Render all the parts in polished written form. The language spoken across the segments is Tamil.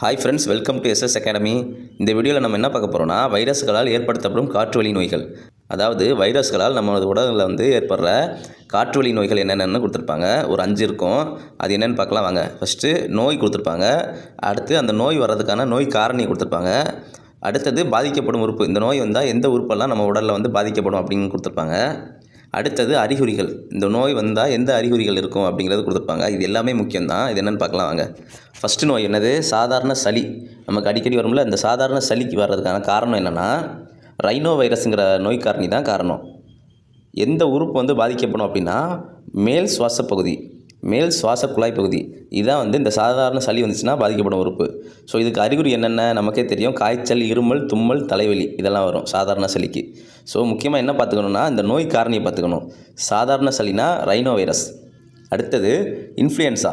Hi friends, welcome to SS academy. இந்த வீடியோவில் நம்ம என்ன பார்க்க போகிறோம்னா, வைரஸ்களால் ஏற்படுத்தப்படும் காற்றுவழி நோய்கள். அதாவது வைரஸ்களால் நம்ம உடலில் ஏற்படுற காற்றுவழி நோய்கள் என்னென்னு கொடுத்துருப்பாங்க. ஒரு 5 இருக்கும். அது என்னென்னு பார்க்கலாம் வாங்க. ஃபஸ்ட்டு நோய் கொடுத்துருப்பாங்க. அடுத்து அந்த நோய் வர்றதுக்கான நோய் காரணி கொடுத்துருப்பாங்க. அடுத்தது பாதிக்கப்படும் உறுப்பு. இந்த நோய் வந்தால் எந்த உறுப்பெல்லாம் நம்ம உடலில் பாதிக்கப்படும் அப்படின்னு கொடுத்துருப்பாங்க. அடுத்தது அறிகுறிகள். இந்த நோய் வந்தால் எந்த அறிகுறிகள் இருக்கும் அப்படிங்கிறது கொடுத்துருப்பாங்க. இது எல்லாமே முக்கியம்தான். இது என்னென்னு பார்க்கலாம் வாங்க. ஃபஸ்ட்டு நோய் என்னது? சாதாரண சளி. நமக்கு அடிக்கடி வரும்ல, இந்த சாதாரண சளிக்கு வர்றதுக்கான காரணம் என்னென்னா, ரைனோ வைரஸுங்கிற நோய் காரணி தான் காரணம். எந்த உறுப்பு பாதிக்கப்படும் அப்படின்னா, மேல் சுவாச பகுதி, மேல் சுவாச குழாய் பகுதி. இதுதான் இந்த சாதாரண சளி வந்துச்சுன்னா பாதிக்கப்படும் உறுப்பு. ஸோ இதுக்கு அறிகுறி என்னென்ன நமக்கே தெரியும். காய்ச்சல், இருமல், தும்மல், தலைவலி இதெல்லாம் வரும் சாதாரண சளிக்கு. ஸோ முக்கியமாக என்ன பார்த்துக்கணுன்னா, இந்த நோய் காரணியை பார்த்துக்கணும். சாதாரண சளினா ரைனோ வைரஸ். அடுத்தது இன்ஃப்ளூயன்ஸா.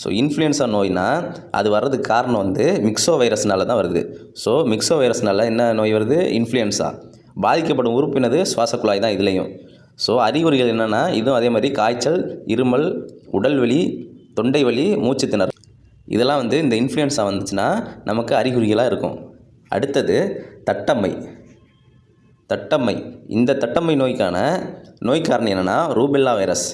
ஸோ இன்ஃப்ளூயன்ஸா நோய்னா அது வர்றதுக்கு காரணம் மிக்சோ வைரஸ்னால தான் வருது. ஸோ மிக்சோ வைரஸ்னால என்ன நோய் வருது? இன்ஃப்ளூயன்ஸா. பாதிக்கப்படும் உறுப்பினது சுவாச குழாய் தான் இதுலேயும். ஸோ அறிகுறிகள் என்னென்னா, இதுவும் அதே மாதிரி காய்ச்சல், இருமல், உடல் வலி, தொண்டை வலி, மூச்சு திணறல். இதெல்லாம் இந்த இன்ஃப்ளூயன்ஸா வந்துச்சுன்னா நமக்கு அறிகுறிகளாக இருக்கும். அடுத்தது தட்டம்மை. தட்டம்மை. இந்த தட்டம்மை நோய்க்கான நோய் காரணம் என்னென்னா, ரூபெல்லா வைரஸ்.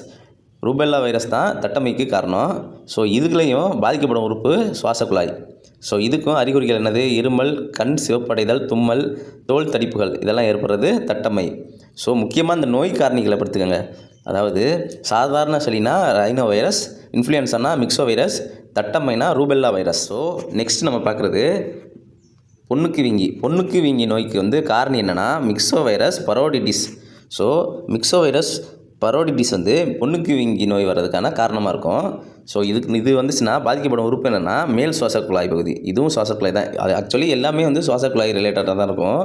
ரூபெல்லா வைரஸ் தான் தட்டம்மைக்கு காரணம். ஸோ இதுலேயும் பாதிக்கப்படும் உறுப்பு சுவாச குழாய். ஸோ இதுக்கும் அறிகுறிகள் என்னது? இருமல், கண் சிவப்படைதல், தும்மல், தோல் தடிப்புகள் இதெல்லாம் ஏற்படுறது தட்டம்மை. ஸோ முக்கியமாக இந்த நோய் காரணிகளை படுத்துக்கங்க. அதாவது சாதாரண சளினா ரைனோ வைரஸ், இன்ஃப்ளூயன்ஸானா மிக்சோ வைரஸ், தட்டம்மைனா ரூபெல்லா வைரஸ். ஸோ நெக்ஸ்ட் நம்ம பார்க்குறது பொண்ணுக்கு வீங்கி. பொண்ணுக்கு வீங்கி நோய்க்கு காரணி என்னென்னா, myxo virus parotitis. So myxo virus parotitis பொண்ணுக்கு வீங்கி நோய் வர்றதுக்கான காரணமாக இருக்கும். ஸோ இது வந்துச்சுன்னா பாதிக்கப்படும் உறுப்பு என்னென்னா, மேல் சுவாச குழாய் பகுதி. இதுவும் சுவாச குழாய் தான். அது ஆக்சுவலி எல்லாமே சுவாச குழாய் ரிலேட்டடாக தான் இருக்கும்.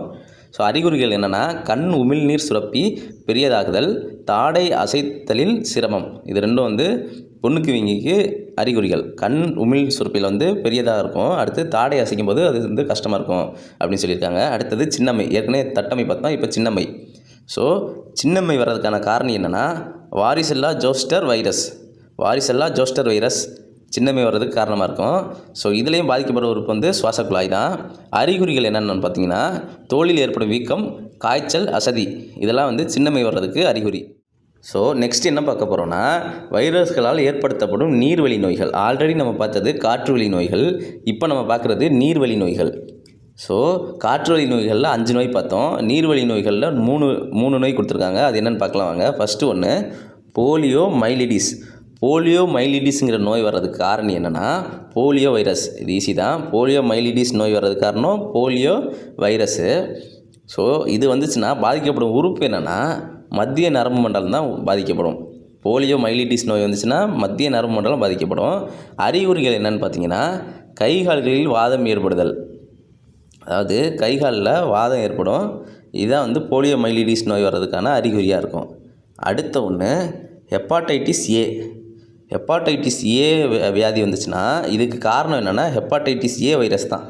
ஸோ அறிகுறிகள் என்னென்னா, கண் உமிழ்நீர் சுரப்பி பெரியதாகுதல், தாடை அசைத்தலில் சிரமம். இது ரெண்டும் பொண்ணுக்கு வீங்கிக்கு அறிகுறிகள். கண் உமிழ் சுரப்பியில் பெரியதாக இருக்கும். அடுத்து தாடை அசைக்கும் போது அது கஷ்டமாக இருக்கும் அப்படின்னு சொல்லியிருக்காங்க. அடுத்தது சின்னம்மை. ஏற்கனவே தட்டம்மை பார்த்தோம், இப்போ சின்னம்மை. ஸோ சின்னம்மை வர்றதுக்கான காரணம் என்னென்னா, வாரிசெல்லா ஜோஸ்டர் வைரஸ். வாரிசெல்லா ஜோஸ்டர் வைரஸ் சின்னம்மை வர்றதுக்கு காரணமாக இருக்கும். ஸோ இதுலேயும் பாதிக்கப்படுற உறுப்பு சுவாச குழாய் தான். அறிகுறிகள் என்னென்னு பார்த்தீங்கன்னா, தோலில் ஏற்படும் வீக்கம், காய்ச்சல், அசதி இதெல்லாம் சின்னம்மை வர்றதுக்கு அறிகுறி. ஸோ நெக்ஸ்ட் என்ன பார்க்க போகிறோன்னா, வைரஸ்களால் ஏற்படுத்தப்படும் நீர்வழி நோய்கள். ஆல்ரெடி நம்ம பார்த்தது காற்றுவழி நோய்கள். இப்போ நம்ம பார்க்குறது நீர்வழி நோய்கள். ஸோ காற்றுவழி நோய்களில் 5 நோய் பார்த்தோம். நீர்வழி நோய்களில் 3 நோய் கொடுத்துருக்காங்க. அது என்னென்னு பார்க்கலாம் வாங்க. ஃபஸ்ட்டு ஒன்று போலியோ மைலிடிஸ். போலியோ மைலிடிஸுங்கிற நோய் வர்றதுக்கு காரணம் என்னென்னா, போலியோ வைரஸ். இது ஈஸி தான். போலியோ மைலிடிஸ் நோய் வர்றதுக்கு காரணம் போலியோ வைரஸு. ஸோ இது வந்துச்சுன்னா பாதிக்கப்படும் உறுப்பு என்னென்னா, மத்திய நரம்பு மண்டலம் தான் பாதிக்கப்படும். போலியோ மைலிடிஸ் நோய் வந்துச்சுன்னா மத்திய நரம்பு மண்டலம் பாதிக்கப்படும். அறிகுறிகள் என்னென்னு பார்த்தீங்கன்னா, கைகால்களில் வாதம் ஏற்படுதல். அதாவது கைகாலில் வாதம் ஏற்படும். இதுதான் போலியோ மைலிடிஸ் நோய் வர்றதுக்கான அறிகுறியாக இருக்கும். அடுத்த ஒன்று ஹெப்பாடைட்டிஸ் ஏ. ஹெப்பாடைட்டிஸ் ஏ வியாதி வந்துச்சுன்னா இதுக்கு காரணம் என்னென்னா, ஹெப்பாடைட்டிஸ் ஏ வைரஸ் தான்.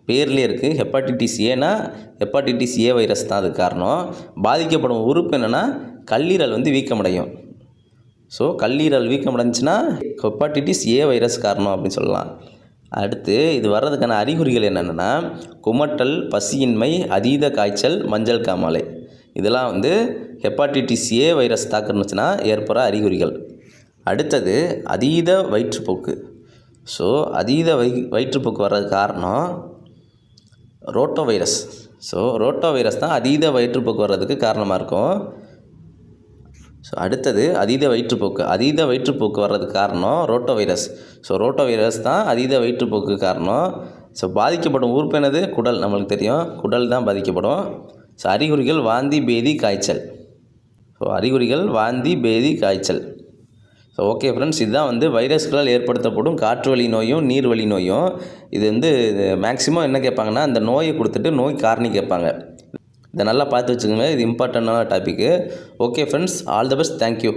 பேர்லேயே இருக்குது. ஹெப்பாடைட்டிஸ் ஏனா ஹெப்பாடைட்டிஸ் ஏ வைரஸ் தான் அதுக்கு காரணம். பாதிக்கப்படும் உறுப்பு என்னென்னா, கல்லீரல் வீக்கமடையும். ஸோ கல்லீரல் வீக்கமடைஞ்சுன்னா ஹெப்பாடைட்டிஸ் ஏ வைரஸ் காரணம் அப்படின்னு சொல்லலாம். அடுத்து இது வர்றதுக்கான அறிகுறிகள் என்னென்னா, குமட்டல், பசியின்மை, அதீத காய்ச்சல், மஞ்சள் காமாலை. இதெல்லாம் ஹெப்பாடைட்டிஸ் ஏ வைரஸ் தாக்குனுச்சுன்னா ஏற்படுற அறிகுறிகள். அடுத்தது அதீத வயிற்றுப்போக்கு. ஸோ அதீத வயிற்றுப்போக்கு வர்றதுக்கு காரணம் roto virus. So roto virus தான் அதீத வயிற்றுப்போக்கு வர்றதுக்கு காரணமாக இருக்கும். ஸோ அடுத்தது அதீத வயிற்றுப்போக்கு. அதீத வயிற்றுப்போக்கு வர்றதுக்கு காரணம் roto virus. So roto virus தான் அதீத வயிற்றுப்போக்கு காரணம். ஸோ பாதிக்கப்படும் உறுப்பு என்னது? குடல். நம்மளுக்கு தெரியும், குடல் தான் பாதிக்கப்படும். ஸோ அறிகுறிகள் வாந்தி, பேதி, காய்ச்சல். ஸோ அறிகுறிகள் வாந்தி, பேதி, காய்ச்சல். ஸோ ஓகே ஃப்ரெண்ட்ஸ், இதுதான் வைரஸ்களால் ஏற்படுத்தப்படும் காற்றுவழி நோயும் நீர்வழி நோயும். இது மேக்ஸிமம் என்ன கேட்பாங்கன்னா, அந்த நோயை கொடுத்துட்டு நோய் காரணி கேட்பாங்க. இதை நல்லா பார்த்து வச்சுக்கோங்க. இது இம்பார்ட்டண்டான topic. Okay friends, all the best. Thank you.